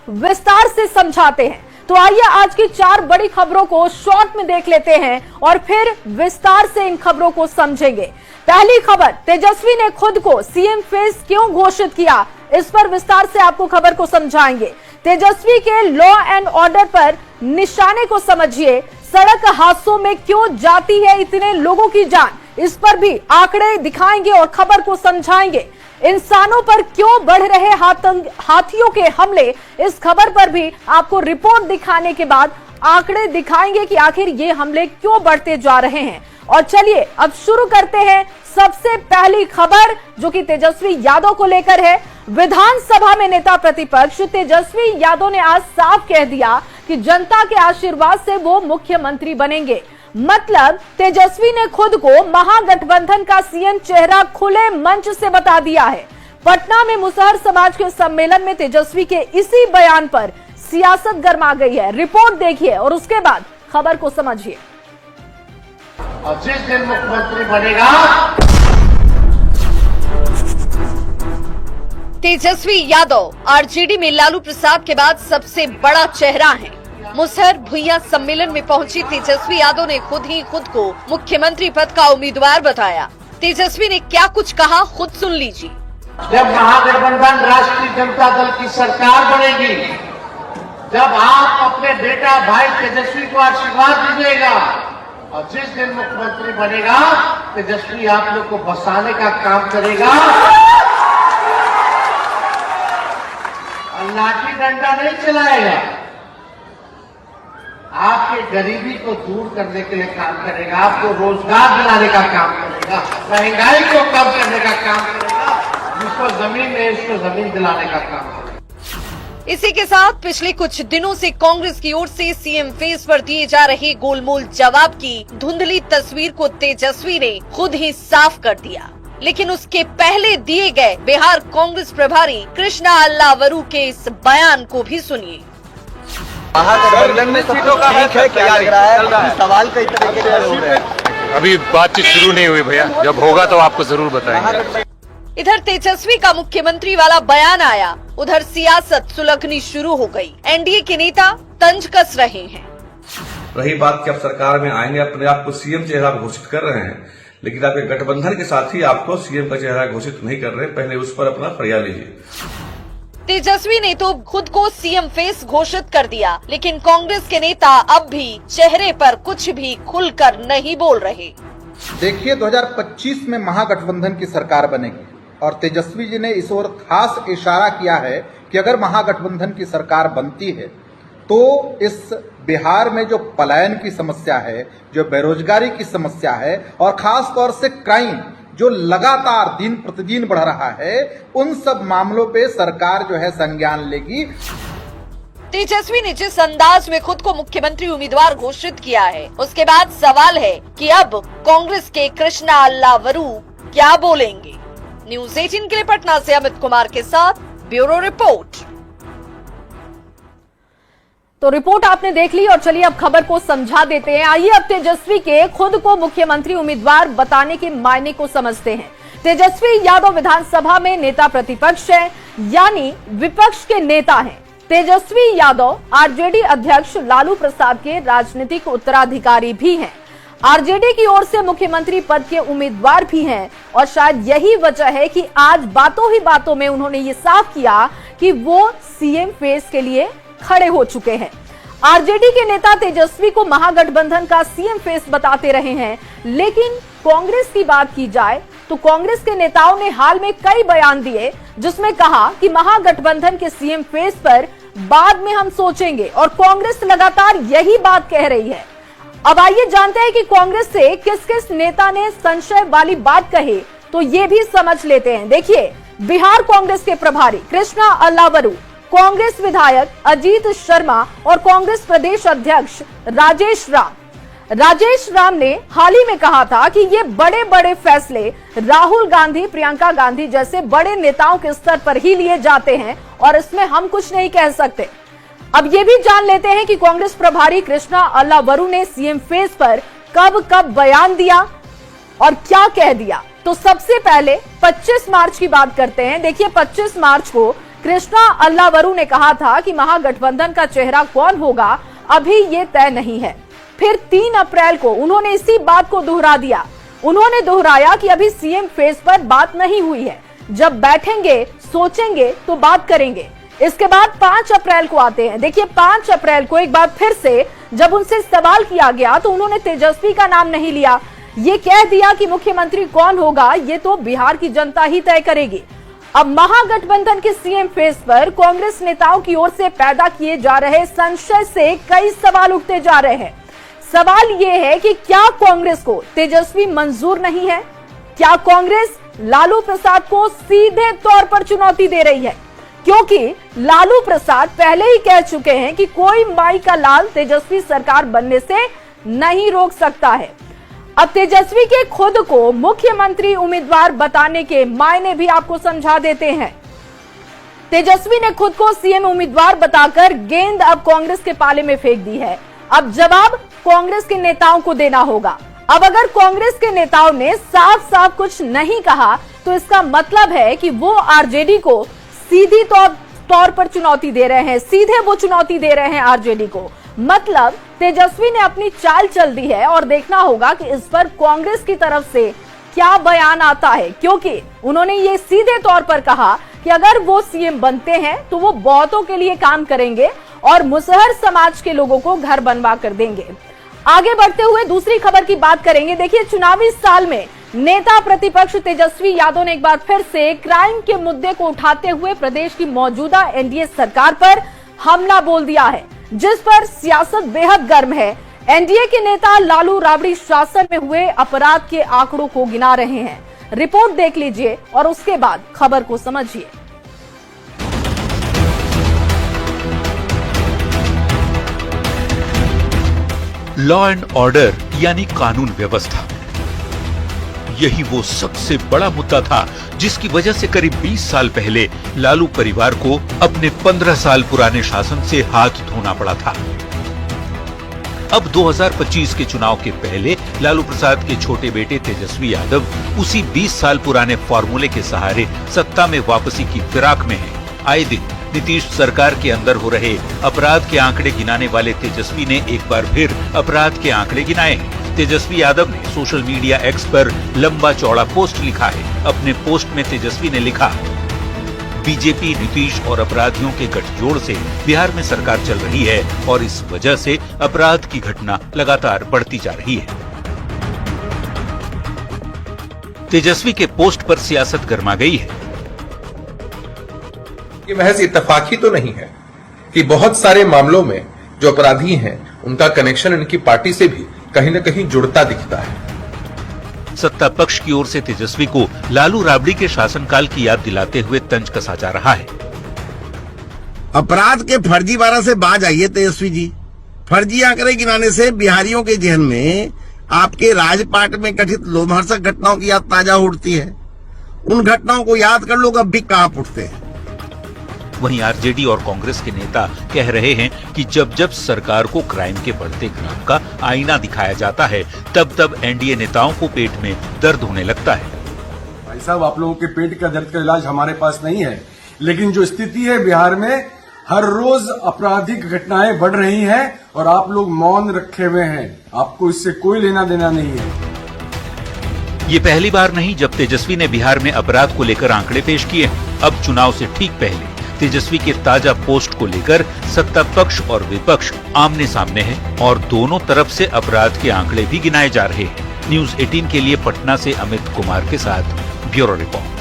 विस्तार से समझाते हैं। तो आइए आज की 4 बड़ी खबरों को शॉर्ट में देख लेते हैं और फिर विस्तार से इन खबरों को समझेंगे। पहली खबर, तेजस्वी ने खुद को सीएम फेस क्यों घोषित किया, इस पर विस्तार से आपको खबर को समझाएंगे। तेजस्वी के लॉ एंड ऑर्डर पर निशाने को समझिए। सड़क हादसों में क्यों जाती है इतने लोगों की जान, इस पर भी आंकड़े दिखाएंगे और खबर को समझाएंगे। इंसानों पर क्यों बढ़ रहे हाथियों के हमले, इस खबर पर भी आपको रिपोर्ट दिखाने के बाद आंकड़े दिखाएंगे कि आखिर ये हमले क्यों बढ़ते जा रहे हैं। और चलिए अब शुरू करते हैं। सबसे पहली खबर जो कि तेजस्वी यादव को लेकर है। विधानसभा में नेता प्रतिपक्ष तेजस्वी यादव ने आज साफ कह दिया कि जनता के आशीर्वाद से वो मुख्यमंत्री बनेंगे। मतलब तेजस्वी ने खुद को महागठबंधन का सीएम चेहरा खुले मंच से बता दिया है। पटना में मुसहर समाज के सम्मेलन में तेजस्वी के इसी बयान पर सियासत गर्मा गई है। रिपोर्ट देखिए और उसके बाद खबर को समझिए। और जिस दिन मुख्यमंत्री बनेगा, तेजस्वी यादव आरजेडी में लालू प्रसाद के बाद सबसे बड़ा चेहरा है। मुसहर भुइयां सम्मेलन में पहुंची तेजस्वी यादव ने खुद को मुख्यमंत्री पद का उम्मीदवार बताया। तेजस्वी ने क्या कुछ कहा, खुद सुन लीजिए। जब महागठबंधन राष्ट्रीय जनता दल की सरकार बनेगी, जब आप अपने बेटा भाई तेजस्वी को आशीर्वाद दीजिएगा और जिस दिन मुख्यमंत्री बनेगा, तेजस्वी आप लोग को बसाने का काम करेगा। लाठी डंडा नहीं चलाएगा, आपके गरीबी को दूर करने के लिए काम करेगा, आपको रोजगार दिलाने का काम करेगा, महंगाई को कम करने का काम करेगा, जिसको जमीन है उसको जमीन दिलाने का काम करेगा। इसी के साथ पिछले कुछ दिनों से कांग्रेस की ओर से सीएम फेस पर दिए जा रहे गोलमोल जवाब की धुंधली तस्वीर को तेजस्वी ने खुद ही साफ कर दिया। लेकिन उसके पहले दिए गए बिहार कांग्रेस प्रभारी कृष्णा अल्लावरू के इस बयान को भी सुनिए। महागठबंधन में सीटों का है, क्या लग रहा है? सवाल कई तरीके से हो रहे हैं। अभी बातचीत शुरू नहीं हुई भैया, जब होगा तो आपको जरूर बताएंगे। इधर तेजस्वी का मुख्यमंत्री वाला बयान आया, उधर सियासत सुलगनी शुरू हो गई। एनडीए के नेता तंज कस रहे हैं। रही बात कि आप सरकार में आएंगे, अपने आप को सीएम चेहरा घोषित कर रहे हैं, लेकिन आपके गठबंधन के साथी आपको सीएम का चेहरा घोषित नहीं कर रहे। पहले उस पर अपना फरियाद लीजिए। तेजस्वी ने तो खुद को सीएम फेस घोषित कर दिया, लेकिन कांग्रेस के नेता अब भी चेहरे पर कुछ भी खुलकर नहीं बोल रहे। देखिए 2025 में महागठबंधन की सरकार बनेगी और तेजस्वी जी ने इस ओर खास इशारा किया है कि अगर महागठबंधन की सरकार बनती है तो इस बिहार में जो पलायन की समस्या है, जो बेरोजगारी की समस्या है और खास तौर से क्राइम जो लगातार दिन प्रतिदिन बढ़ रहा है, उन सब मामलों पे सरकार जो है संज्ञान लेगी। तेजस्वी ने जिस अंदाज में खुद को मुख्यमंत्री उम्मीदवार घोषित किया है, उसके बाद सवाल है कि अब कांग्रेस के कृष्णा अल्लावरू क्या बोलेंगे। न्यूज़ 18 के लिए पटना से अमित कुमार के साथ ब्यूरो रिपोर्ट। तो रिपोर्ट आपने देख ली और चलिए अब खबर को समझा देते हैं। आइए अब तेजस्वी के खुद को मुख्यमंत्री उम्मीदवार बताने के मायने को समझते हैं। तेजस्वी यादव विधानसभा में नेता प्रतिपक्ष है, यानी विपक्ष के नेता हैं। तेजस्वी यादव आरजेडी अध्यक्ष लालू प्रसाद के राजनीतिक उत्तराधिकारी भी हैं। आरजेडी की ओर से मुख्यमंत्री पद के उम्मीदवार भी हैं और शायद यही वजह है कि आज बातों ही बातों में उन्होंने ये साफ किया कि वो सीएम फेस के लिए खड़े हो चुके हैं। आरजेडी के नेता तेजस्वी को महागठबंधन का सीएम फेस बताते रहे हैं, लेकिन कांग्रेस की बात की जाए तो कांग्रेस के नेताओं ने हाल में कई बयान दिए जिसमें कहा कि महागठबंधन के सीएम फेस पर बाद में हम सोचेंगे और कांग्रेस लगातार यही बात कह रही है। अब आइए जानते हैं कि कांग्रेस से किस किस नेता ने संशय वाली बात कही, तो ये भी समझ लेते हैं। देखिए, बिहार कांग्रेस के प्रभारी कृष्णा अल्लावरू, कांग्रेस विधायक अजीत शर्मा और कांग्रेस प्रदेश अध्यक्ष राजेश राम ने हाल ही में कहा था कि ये बड़े बड़े फैसले राहुल गांधी, प्रियंका गांधी जैसे बड़े नेताओं के स्तर पर ही लिए जाते हैं और इसमें हम कुछ नहीं कह सकते। अब ये भी जान लेते हैं कि कांग्रेस प्रभारी कृष्णा अल्लावरू ने सीएम फेस पर कब बयान दिया और क्या कह दिया। तो सबसे पहले 25 मार्च की बात करते हैं। देखिए 25 मार्च को कृष्णा अल्लावरू ने कहा था कि महागठबंधन का चेहरा कौन होगा अभी ये तय नहीं है। फिर 3 अप्रैल को उन्होंने इसी बात को दोहरा दिया। उन्होंने दोहराया कि अभी सीएम फेस पर बात नहीं हुई है, जब बैठेंगे सोचेंगे तो बात करेंगे। इसके बाद 5 अप्रैल को आते हैं। देखिए 5 अप्रैल को एक बार फिर से जब उनसे सवाल किया गया तो उन्होंने तेजस्वी का नाम नहीं लिया। ये कह दिया कि मुख्यमंत्री कौन होगा ये तो बिहार की जनता ही तय करेगी। अब महागठबंधन के सीएम फेस पर कांग्रेस नेताओं की ओर से पैदा किए जा रहे संशय से कई सवाल उठते जा रहे हैं। सवाल ये है कि क्या कांग्रेस को तेजस्वी मंजूर नहीं है? क्या कांग्रेस लालू प्रसाद को सीधे तौर पर चुनौती दे रही है? क्योंकि लालू प्रसाद पहले ही कह चुके हैं कि कोई माई का लाल तेजस्वी सरकार बनने से नहीं रोक सकता है। अब तेजस्वी के खुद को मुख्यमंत्री उम्मीदवार बताने के मायने भी आपको समझा देते हैं। तेजस्वी ने खुद को सीएम उम्मीदवार बताकर गेंद अब कांग्रेस के पाले में फेंक दी है। अब जवाब कांग्रेस के नेताओं को देना होगा। अब अगर कांग्रेस के नेताओं ने साफ साफ कुछ नहीं कहा तो इसका मतलब है कि वो आरजेडी को सीधी तौर पर चुनौती दे रहे हैं, सीधे वो चुनौती दे रहे हैं आरजेडी को। मतलब तेजस्वी ने अपनी चाल चल दी है और देखना होगा कि इस पर कांग्रेस की तरफ से क्या बयान आता है, क्योंकि उन्होंने ये सीधे तौर पर कहा कि अगर वो सीएम बनते हैं तो वो बहुतों के लिए काम करेंगे और मुसहर समाज के लोगों को घर बनवा कर देंगे। आगे बढ़ते हुए दूसरी खबर की बात करेंगे। देखिए चुनावी साल में नेता प्रतिपक्ष तेजस्वी यादव ने एक बार फिर से क्राइम के मुद्दे को उठाते हुए प्रदेश की मौजूदा एनडीए सरकार पर हमला बोल दिया है, जिस पर सियासत बेहद गर्म है। एनडीए के नेता लालू राबड़ी शासन में हुए अपराध के आंकड़ों को गिना रहे हैं। रिपोर्ट देख लीजिए और उसके बाद खबर को समझिए। लॉ एंड ऑर्डर यानी कानून व्यवस्था, यही वो सबसे बड़ा मुद्दा था जिसकी वजह से करीब 20 साल पहले लालू परिवार को अपने 15 साल पुराने शासन से हाथ धोना पड़ा था। अब 2025 के चुनाव के पहले लालू प्रसाद के छोटे बेटे तेजस्वी यादव उसी 20 साल पुराने फॉर्मूले के सहारे सत्ता में वापसी की फिराक में है। आए दिन नीतीश सरकार के अंदर हो रहे अपराध के आंकड़े गिनाने वाले तेजस्वी ने एक बार फिर अपराध के आंकड़े गिनाए हैं। तेजस्वी यादव ने सोशल मीडिया एक्स पर लंबा चौड़ा पोस्ट लिखा है। अपने पोस्ट में तेजस्वी ने लिखा, बीजेपी, नीतीश और अपराधियों के गठजोड़ से बिहार में सरकार चल रही है और इस वजह से अपराध की घटना लगातार बढ़ती जा रही है। तेजस्वी के पोस्ट पर सियासत गर्मा गई है। ये महज इत्तेफाकी तो नहीं है कि बहुत सारे मामलों में जो अपराधी हैं उनका कनेक्शन इनकी पार्टी से भी कहीं न कहीं जुड़ता दिखता है। सत्ता पक्ष की ओर से तेजस्वी को लालू राबड़ी के शासनकाल की याद दिलाते हुए तंज कसा जा रहा है। अपराध के फर्जीवाड़ा से बाज आइए तेजस्वी जी। फर्जी आंकड़े गिनाने से बिहारियों के जहन में आपके राजपाट में गठित लोमहर्षक घटनाओं की याद ताजा उठती है। उन घटनाओं को याद कर लोग अब भी कांप उठते हैं। वहीं आरजेडी और कांग्रेस के नेता कह रहे हैं कि जब जब सरकार को क्राइम के बढ़ते ग्राफ का आईना दिखाया जाता है तब तब एनडीए नेताओं को पेट में दर्द होने लगता है। भाई साहब, आप लोगों के पेट का दर्द का इलाज हमारे पास नहीं है, लेकिन जो स्थिति है बिहार में, हर रोज आपराधिक घटनाएं बढ़ रही हैं और आप लोग मौन रखे हुए हैं। आपको इससे कोई लेना देना नहीं है। ये पहली बार नहीं जब तेजस्वी ने बिहार में अपराध को लेकर आंकड़े पेश किए। अब चुनाव से ठीक पहले तेजस्वी के ताजा पोस्ट को लेकर सत्ता पक्ष और विपक्ष आमने सामने है और दोनों तरफ से अपराध के आंकड़े भी गिनाए जा रहे हैं। न्यूज 18 के लिए पटना से अमित कुमार के साथ ब्यूरो रिपोर्ट।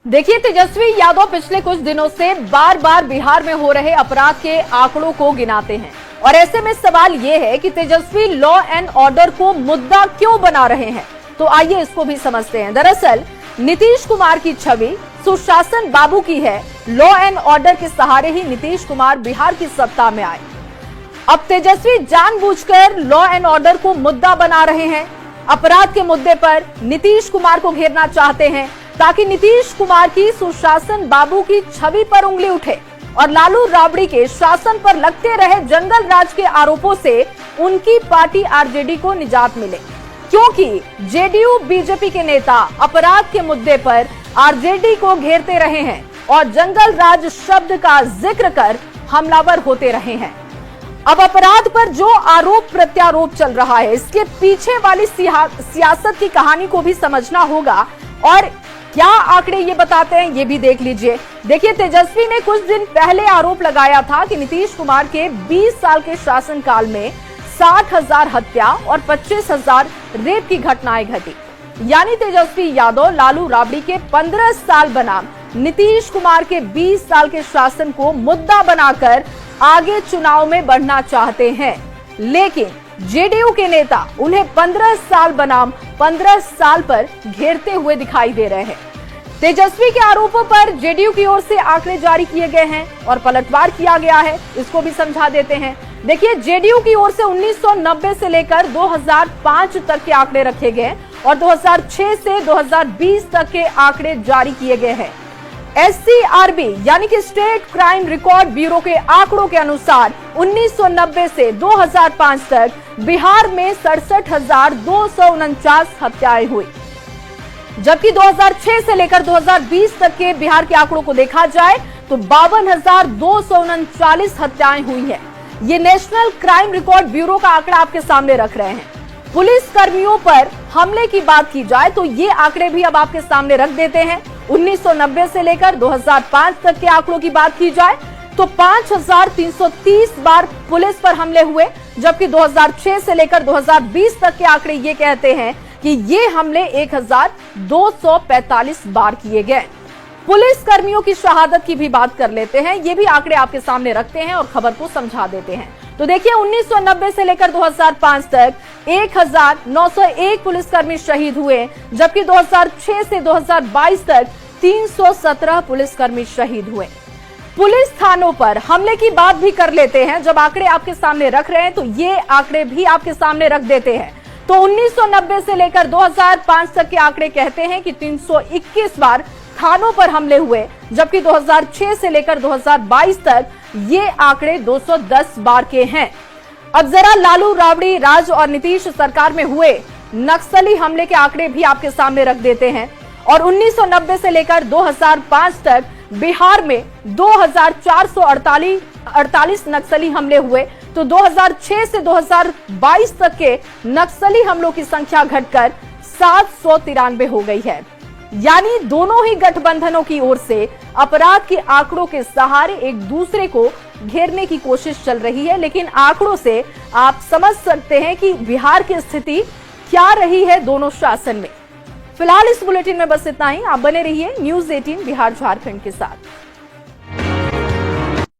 देखिए तेजस्वी यादव पिछले कुछ दिनों से बार बार बिहार में हो रहे अपराध के आंकड़ों को गिनाते हैं और ऐसे में सवाल ये है कि तेजस्वी लॉ एंड ऑर्डर को मुद्दा क्यों बना रहे हैं। तो आइए इसको भी समझते हैं। दरअसल नीतीश कुमार की छवि सुशासन बाबू की है। लॉ एंड ऑर्डर के सहारे ही नीतीश कुमार बिहार की सत्ता में आए। अब तेजस्वी जानबूझकर लॉ एंड ऑर्डर को मुद्दा बना रहे हैं। अपराध के मुद्दे पर नीतीश कुमार को घेरना चाहते हैं ताकि नीतीश कुमार की सुशासन बाबू की छवि पर उंगली उठे और लालू राबड़ी के शासन पर लगते रहे जंगल राज के आरोपों से उनकी पार्टी आरजेडी को निजात मिले, क्योंकि जेडीयू बीजेपी के नेता अपराध के मुद्दे पर आरजेडी को घेरते रहे हैं और जंगल राज शब्द का जिक्र कर हमलावर होते रहे हैं। अब अपराध पर जो आरोप प्रत्यारोप चल रहा है, इसके पीछे वाली सियासत की कहानी को भी समझना होगा और क्या आंकड़े ये बताते हैं ये भी देख लीजिए। देखिए, तेजस्वी ने कुछ दिन पहले आरोप लगाया था कि नीतीश कुमार के 20 साल के शासनकाल में 60,000 हत्या और 25,000 रेप की घटनाएं घटी। यानी तेजस्वी यादव लालू राबड़ी के 15 साल बनाम नीतीश कुमार के 20 साल के शासन को मुद्दा बनाकर आगे चुनाव में बढ़ना चाहते हैं, लेकिन जेडीयू के नेता उन्हें 15 साल बनाम 15 साल पर घेरते हुए दिखाई दे रहे हैं। तेजस्वी के आरोपों पर जेडीयू की ओर से आंकड़े जारी किए गए हैं और पलटवार किया गया है, इसको भी समझा देते हैं। देखिए, जेडीयू की ओर से 1990 से लेकर 2005 तक के आंकड़े रखे गए और 2006 से 2020 तक के आंकड़े जारी किए गए हैं। SCRB यानी कि स्टेट क्राइम रिकॉर्ड ब्यूरो के आंकड़ों के अनुसार 1990 से 2005 तक बिहार में 67,249 हत्याएं हुई, जबकि 2006 से लेकर 2020 तक के बिहार के आंकड़ों को देखा जाए तो 52,239 हत्याएं हुई हैं। ये नेशनल क्राइम रिकॉर्ड ब्यूरो का आंकड़ा आपके सामने रख रहे हैं। पुलिस कर्मियों पर हमले की बात की जाए तो ये आंकड़े भी अब आपके सामने रख देते हैं। 1990 से लेकर 2005 तक के आंकड़ों की बात की जाए तो 5,330 बार पुलिस पर हमले हुए, जबकि 2006 से लेकर 2020 तक के आंकड़े ये कहते हैं कि ये हमले 1,245 बार किए गए। पुलिस कर्मियों की शहादत की भी बात कर लेते हैं, ये भी आंकड़े आपके सामने रखते हैं और खबर को समझा देते हैं। तो देखिए, 1990 से लेकर 2005 तक 1,901 पुलिसकर्मी शहीद हुए, जबकि 2006 से 2022 तक 317 पुलिसकर्मी शहीद हुए। पुलिस थानों पर हमले की बात भी कर लेते हैं। जब आंकड़े आपके सामने रख रहे हैं तो ये आंकड़े भी आपके सामने रख देते हैं। तो 1990 से लेकर 2005 तक के आंकड़े कहते हैं कि 321 बार थानों पर हमले हुए, जबकि 2006 से लेकर 2022 तक ये आंकड़े 210 बार के हैं। अब जरा लालू राबड़ी राज और नीतीश सरकार में हुए नक्सली हमले के आंकड़े भी आपके सामने रख देते हैं। और 1990 से लेकर 2005 तक बिहार में 2,448 नक्सली हमले हुए, तो 2006 से 2022 तक के नक्सली हमलों की संख्या घटकर 793 हो गई है। यानी दोनों ही गठबंधनों की ओर से अपराध के आंकड़ों के सहारे एक दूसरे को घेरने की कोशिश चल रही है, लेकिन आंकड़ों से आप समझ सकते हैं कि बिहार की स्थिति क्या रही है दोनों शासन में। फिलहाल इस बुलेटिन में बस इतना ही। आप बने रहिए न्यूज़ 18 बिहार झारखंड के साथ।